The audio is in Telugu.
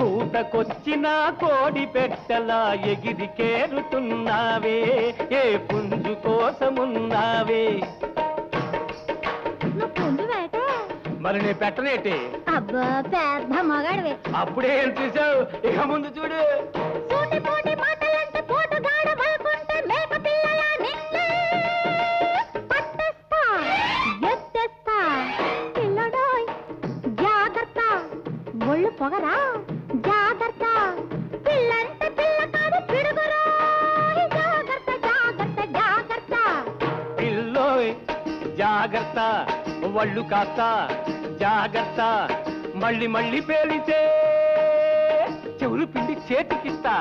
కూతకొచ్చిన కోడి పెట్టలా ఎగిరి కేరుతున్నావే, ఏ పుంజు కోసమున్నావే? మరి నీ పెట్టనేటి? అబ్బా పెద్ద మగాడివే. అప్పుడే ఏం చూసావు, ఇక ముందు చూడు. ఒళ్ళు పొగరా, జాగ్రత్త, పిల్లంటే పిల్ల కాదు పిడుగురా, జాగ్రత్త జాగ్రత్త జాగ్రత్త. పిల్లోయ్ జాగ్రత్త, ఒళ్ళు కాస్త జాగ్రత్త, మళ్ళీ మళ్ళీ పేలితే చెవులు పిండి చేతికిస్తా.